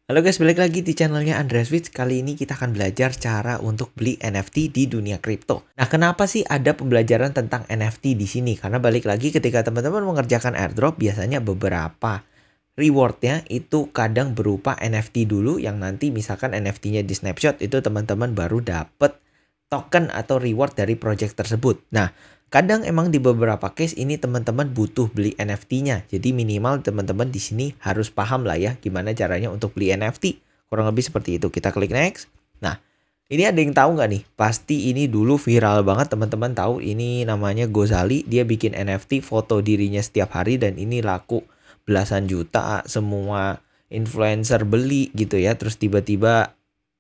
Halo guys, balik lagi di channelnya Andreas Wits. Kali ini kita akan belajar cara untuk beli NFT di dunia kripto. Nah, kenapa sih ada pembelajaran tentang NFT di sini? Karena balik lagi ketika teman-teman mengerjakan airdrop, biasanya beberapa rewardnya itu kadang berupa NFT dulu, yang nanti misalkan NFT-nya di snapshot, itu teman-teman baru dapet token atau reward dari project tersebut. Nah, kadang emang di beberapa case ini teman-teman butuh beli NFT-nya. Jadi minimal teman-teman di sini harus paham lah ya gimana caranya untuk beli NFT. Kurang lebih seperti itu. Kita klik next. Nah, ini ada yang tahu nggak nih? Pasti ini dulu viral banget, teman-teman tahu. Ini namanya Gozali. Dia bikin NFT foto dirinya setiap hari dan ini laku belasan juta. Semua influencer beli gitu ya. Terus tiba-tiba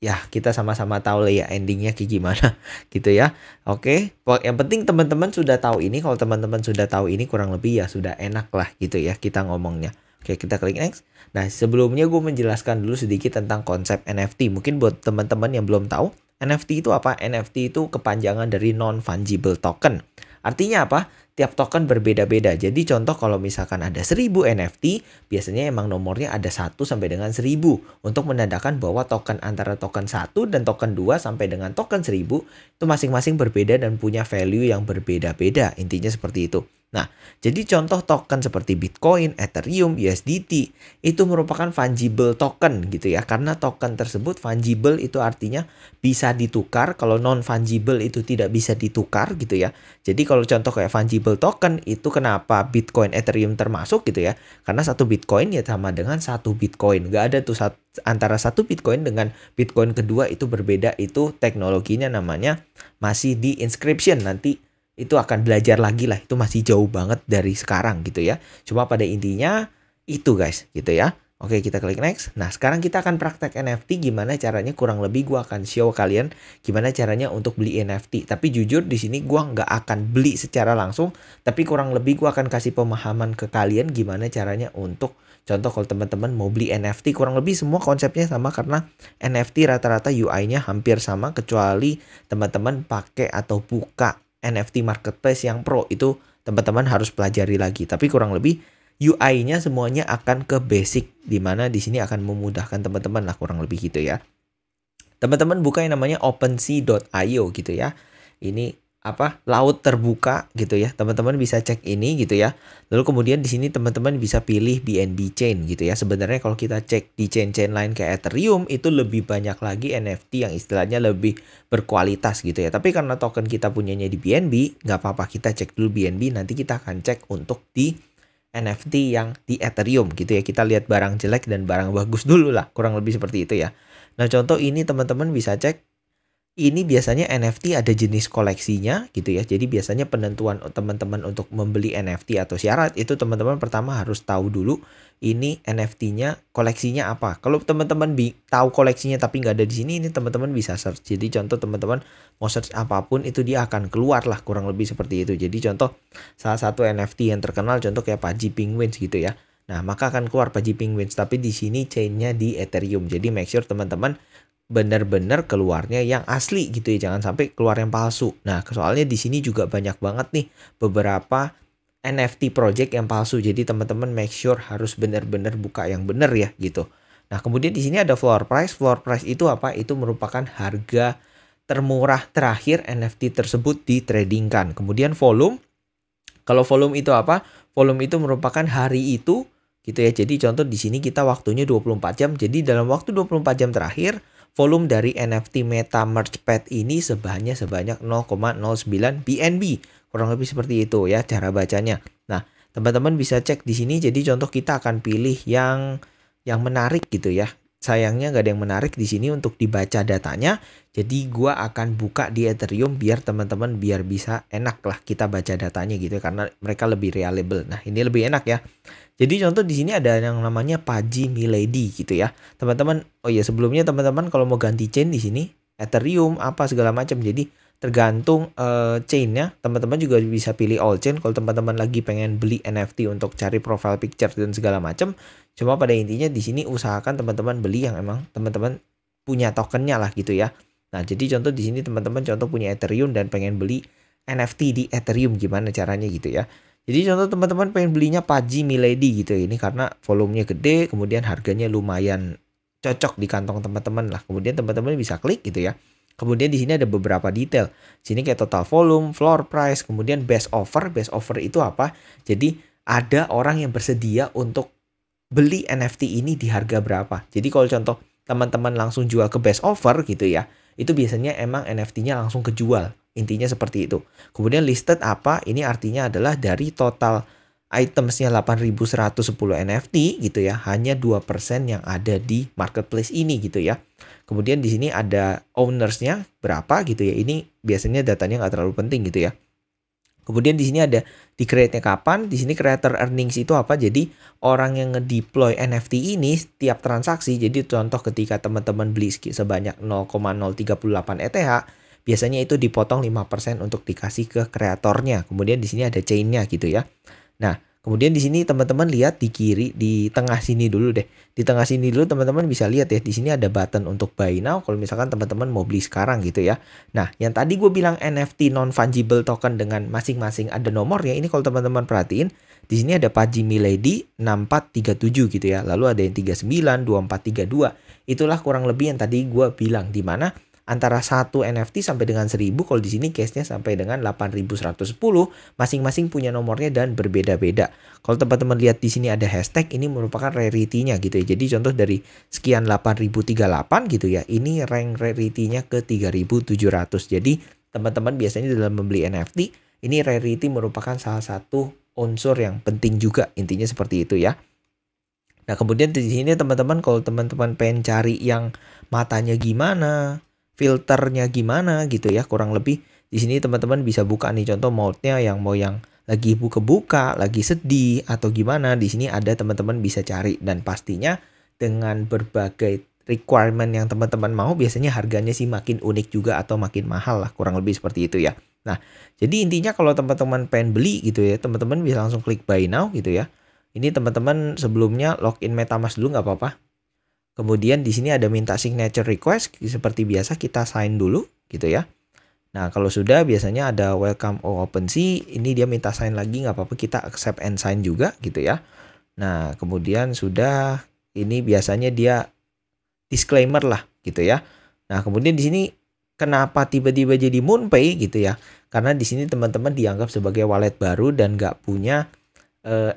ya kita sama-sama tahu lah ya endingnya kayak gimana gitu ya. Oke, yang penting teman-teman sudah tahu ini. Kalau teman-teman sudah tahu ini kurang lebih ya sudah enak lah gitu ya kita ngomongnya. Oke, kita klik next. Nah, sebelumnya gue menjelaskan dulu sedikit tentang konsep NFT. Mungkin buat teman-teman yang belum tahu, NFT itu apa? NFT itu kepanjangan dari non-fungible token. Artinya apa? Tiap token berbeda-beda. Jadi contoh kalau misalkan ada 1000 NFT, biasanya emang nomornya ada 1 sampai dengan 1000 untuk menandakan bahwa token antara token 1 dan token 2 sampai dengan token 1000 itu masing-masing berbeda dan punya value yang berbeda-beda. Intinya seperti itu. Nah, jadi contoh token seperti Bitcoin, Ethereum, USDT itu merupakan fungible token gitu ya. Karena token tersebut fungible itu artinya bisa ditukar. Kalau non-fungible itu tidak bisa ditukar gitu ya. Jadi kalau contoh kayak fungible token itu kenapa Bitcoin, Ethereum termasuk gitu ya. Karena satu Bitcoin ya sama dengan satu Bitcoin. Gak ada tuh antara satu Bitcoin dengan Bitcoin kedua itu berbeda. Itu teknologinya namanya masih di inscription. Nanti itu akan belajar lagi lah. Itu masih jauh banget dari sekarang gitu ya. Cuma pada intinya itu guys gitu ya. Oke, kita klik next. Nah, sekarang kita akan praktek NFT. Gimana caranya, kurang lebih gue akan show kalian gimana caranya untuk beli NFT. Tapi jujur di sini gue nggak akan beli secara langsung. Tapi kurang lebih gue akan kasih pemahaman ke kalian gimana caranya untuk contoh kalau teman-teman mau beli NFT. Kurang lebih semua konsepnya sama karena NFT rata-rata UI-nya hampir sama. Kecuali teman-teman pakai atau buka NFT marketplace yang pro. Itu teman-teman harus pelajari lagi. Tapi kurang lebih UI-nya semuanya akan ke basic, dimana di sini akan memudahkan teman-teman lah kurang lebih gitu ya. Teman-teman buka yang namanya OpenSea.io gitu ya. Ini apa, laut terbuka gitu ya. Teman-teman bisa cek ini gitu ya. Lalu kemudian di sini teman-teman bisa pilih BNB chain gitu ya. Sebenarnya kalau kita cek di chain-chain lain kayak Ethereum itu lebih banyak lagi NFT yang istilahnya lebih berkualitas gitu ya. Tapi karena token kita punyanya di BNB, nggak apa-apa kita cek dulu BNB. Nanti kita akan cek untuk di NFT yang di Ethereum gitu ya. Kita lihat barang jelek dan barang bagus dulu lah. Kurang lebih seperti itu ya. Nah, contoh ini teman-teman bisa cek. Ini biasanya NFT ada jenis koleksinya gitu ya. Jadi biasanya penentuan teman-teman untuk membeli NFT atau syarat itu teman-teman pertama harus tahu dulu ini NFT-nya koleksinya apa. Kalau teman-teman tahu koleksinya tapi nggak ada di sini, ini teman-teman bisa search. Jadi contoh teman-teman mau search apapun itu dia akan keluar lah kurang lebih seperti itu. Jadi contoh salah satu NFT yang terkenal contoh kayak Pudgy Penguins gitu ya. Nah, maka akan keluar Pudgy Penguins tapi di sini chainnya di Ethereum. Jadi make sure teman-teman benar-benar keluarnya yang asli gitu ya, jangan sampai keluar yang palsu. Nah, soalnya di sini juga banyak banget nih beberapa NFT project yang palsu. Jadi teman-teman make sure harus benar-benar buka yang benar ya gitu. Nah, kemudian di sini ada floor price. Floor price itu apa? Itu merupakan harga termurah terakhir NFT tersebut ditradingkan. Kemudian volume. Kalau volume itu apa? Volume itu merupakan hari itu gitu ya. Jadi contoh di sini kita waktunya 24 jam. Jadi dalam waktu 24 jam terakhir volume dari NFT Meta Merge Pad ini sebanyak 0,09 BNB. Kurang lebih seperti itu ya cara bacanya. Nah, teman-teman bisa cek di sini. Jadi contoh kita akan pilih yang menarik gitu ya. Sayangnya nggak ada yang menarik di sini untuk dibaca datanya. Jadi gua akan buka di Ethereum biar teman-teman biar bisa enak lah kita baca datanya gitu ya, karena mereka lebih reliable. Nah, ini lebih enak ya. Jadi contoh di sini ada yang namanya Pudgy Milady gitu ya. Teman-teman, oh iya sebelumnya teman-teman kalau mau ganti chain di sini Ethereum apa segala macam. Jadi tergantung chainnya. Teman-teman juga bisa pilih all chain kalau teman-teman lagi pengen beli NFT untuk cari profile picture dan segala macam. Cuma pada intinya di sini usahakan teman-teman beli yang emang teman-teman punya tokennya lah gitu ya. Nah, jadi contoh di sini teman-teman contoh punya Ethereum dan pengen beli NFT di Ethereum, gimana caranya gitu ya. Jadi contoh teman-teman pengen belinya Pudgy Milady gitu ya. Ini karena volumenya gede, kemudian harganya lumayan cocok di kantong teman-teman lah. Kemudian teman-teman bisa klik gitu ya. Kemudian di sini ada beberapa detail. Sini kayak total volume, floor price, kemudian best offer. Best offer itu apa? Jadi ada orang yang bersedia untuk beli NFT ini di harga berapa. Jadi kalau contoh teman-teman langsung jual ke best offer gitu ya, itu biasanya emang NFT-nya langsung kejual. Intinya seperti itu. Kemudian listed apa? Ini artinya adalah dari total itemsnya 8.110 NFT gitu ya, hanya 2% yang ada di marketplace ini gitu ya. Kemudian di sini ada ownersnya berapa gitu ya. Ini biasanya datanya nggak terlalu penting gitu ya. Kemudian di sini ada di create-nya kapan, di sini creator earnings itu apa? Jadi orang yang ngedeploy NFT ini setiap transaksi. Jadi contoh ketika teman-teman beli sebanyak 0,038 ETH, biasanya itu dipotong 5% untuk dikasih ke kreatornya. Kemudian di sini ada chain-nya gitu ya. Nah, kemudian di sini teman-teman lihat di kiri, di tengah sini dulu deh. Di tengah sini dulu teman-teman bisa lihat ya, di sini ada button untuk buy now kalau misalkan teman-teman mau beli sekarang gitu ya. Nah, yang tadi gue bilang NFT non-fungible token dengan masing-masing ada nomornya, ini kalau teman-teman perhatiin, di sini ada Paji Milady 6437 gitu ya. Lalu ada yang 39, 2432. Itulah kurang lebih yang tadi gue bilang, di mana antara satu NFT sampai dengan 1000, kalau di sini case-nya sampai dengan 8110, masing-masing punya nomornya dan berbeda-beda. Kalau teman-teman lihat di sini ada hashtag, ini merupakan rarity-nya gitu ya. Jadi contoh dari sekian 8038 gitu ya, ini rank rarity-nya ke 3700. Jadi teman-teman biasanya dalam membeli NFT, ini rarity merupakan salah satu unsur yang penting juga, intinya seperti itu ya. Nah, kemudian di sini teman-teman kalau teman-teman pengen cari yang matanya gimana, filternya gimana gitu ya, kurang lebih di sini teman-teman bisa buka nih contoh mode-nya yang mau yang lagi buka-buka, lagi sedih atau gimana, di sini ada teman-teman bisa cari, dan pastinya dengan berbagai requirement yang teman-teman mau biasanya harganya sih makin unik juga atau makin mahal lah, kurang lebih seperti itu ya. Nah, jadi intinya kalau teman-teman pengen beli gitu ya, teman-teman bisa langsung klik buy now gitu ya. Ini teman-teman sebelumnya login MetaMask dulu nggak apa-apa. Kemudian di sini ada minta signature request, seperti biasa kita sign dulu gitu ya. Nah, kalau sudah biasanya ada welcome OpenSea, ini dia minta sign lagi, nggak apa-apa, kita accept and sign juga gitu ya. Nah, kemudian sudah, ini biasanya dia disclaimer lah gitu ya. Nah, kemudian di sini kenapa tiba-tiba jadi MoonPay gitu ya? Karena di sini teman-teman dianggap sebagai wallet baru dan nggak punya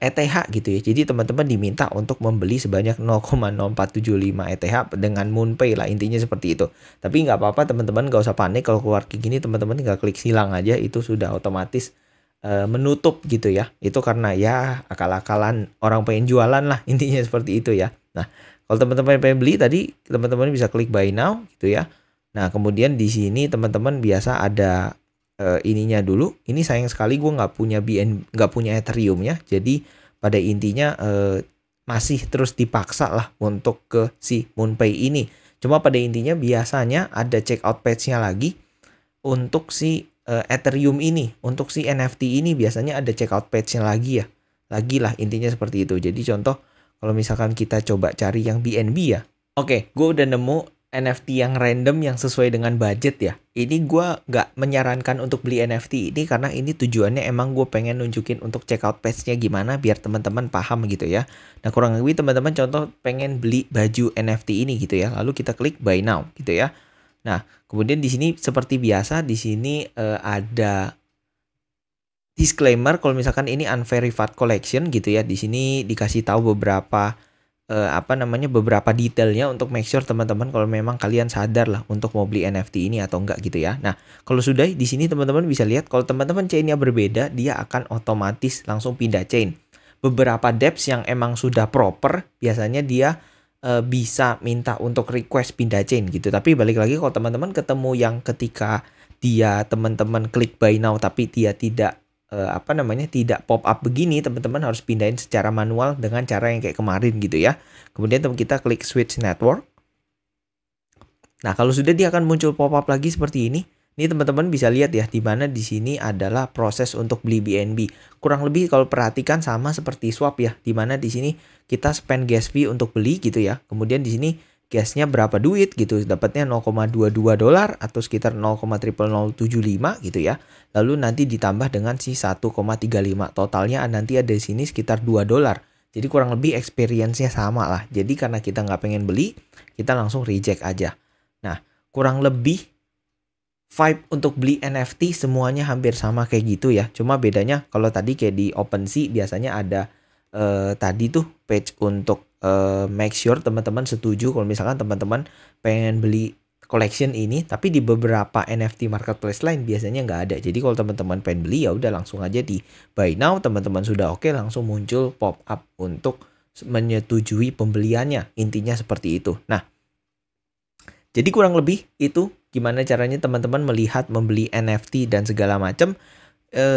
ETH gitu ya. Jadi teman-teman diminta untuk membeli sebanyak 0,0475 ETH dengan MoonPay lah, intinya seperti itu. Tapi nggak apa-apa teman-teman, nggak usah panik kalau keluar kayak gini, teman-teman tinggal klik silang aja, itu sudah otomatis menutup gitu ya. Itu karena ya akal-akalan orang pengen jualan lah, intinya seperti itu ya. Nah, kalau teman-teman pengen beli tadi, teman-teman bisa klik buy now gitu ya. Nah, kemudian di sini teman-teman biasa ada ininya dulu. Ini sayang sekali gue nggak punya Ethereum ya. Jadi pada intinya masih terus dipaksa lah untuk ke si MoonPay ini. Cuma pada intinya biasanya ada checkout page-nya lagi untuk si Ethereum ini. Untuk si NFT ini biasanya ada checkout page-nya lagi ya. Lagi lah, intinya seperti itu. Jadi contoh kalau misalkan kita coba cari yang BNB ya. Oke, gue udah nemu NFT yang random yang sesuai dengan budget ya. Ini gue nggak menyarankan untuk beli NFT ini karena ini tujuannya emang gue pengen nunjukin untuk checkout page-nya gimana biar teman-teman paham gitu ya. Nah, kurang lebih teman-teman contoh pengen beli baju NFT ini gitu ya. Lalu kita klik buy now gitu ya. Nah, kemudian di sini seperti biasa di sini ada disclaimer kalau misalkan ini unverified collection gitu ya. Di sini dikasih tahu beberapa beberapa detailnya untuk make sure teman-teman kalau memang kalian sadar lah untuk mau beli NFT ini atau enggak gitu ya. Nah, kalau sudah di sini teman-teman bisa lihat kalau teman-teman chainnya berbeda, dia akan otomatis langsung pindah chain. Beberapa dApps yang emang sudah proper biasanya dia bisa minta untuk request pindah chain gitu. Tapi balik lagi kalau teman-teman ketemu yang ketika dia teman-teman klik buy now tapi dia tidak tidak pop up begini, teman-teman harus pindahin secara manual dengan cara yang kayak kemarin gitu ya. Kemudian kita klik switch network. Nah, kalau sudah dia akan muncul pop up lagi seperti ini. Ini teman-teman bisa lihat ya, di mana di sini adalah proses untuk beli BNB. Kurang lebih kalau perhatikan sama seperti swap ya, di mana di sini kita spend gas fee untuk beli gitu ya. Kemudian di sini gasnya berapa duit gitu, dapatnya 0,22 dolar atau sekitar 0,00075 gitu ya. Lalu nanti ditambah dengan si 1,35, totalnya nanti ada di sini sekitar 2 dolar. Jadi kurang lebih experience-nya sama lah. Jadi karena kita nggak pengen beli, kita langsung reject aja. Nah, kurang lebih vibe untuk beli NFT semuanya hampir sama kayak gitu ya. Cuma bedanya kalau tadi kayak di OpenSea biasanya ada tadi tuh page untuk make sure teman-teman setuju kalau misalkan teman-teman pengen beli collection ini, tapi di beberapa NFT marketplace lain biasanya nggak ada. Jadi kalau teman-teman pengen beli ya udah langsung aja di buy now, teman-teman sudah oke langsung muncul pop up untuk menyetujui pembeliannya. Intinya seperti itu. Nah, jadi kurang lebih itu gimana caranya teman-teman melihat membeli NFT dan segala macam.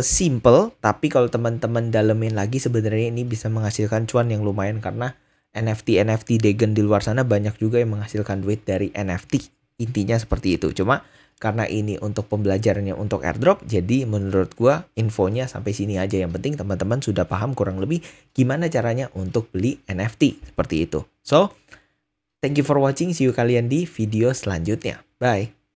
Simple, tapi kalau teman-teman dalemin lagi sebenarnya ini bisa menghasilkan cuan yang lumayan karena NFT degen di luar sana banyak juga yang menghasilkan duit dari NFT. Intinya seperti itu. Cuma karena ini untuk pembelajarannya untuk airdrop, jadi menurut gua infonya sampai sini aja. Yang penting teman-teman sudah paham kurang lebih gimana caranya untuk beli NFT seperti itu. So, thank you for watching. See you kalian di video selanjutnya. Bye.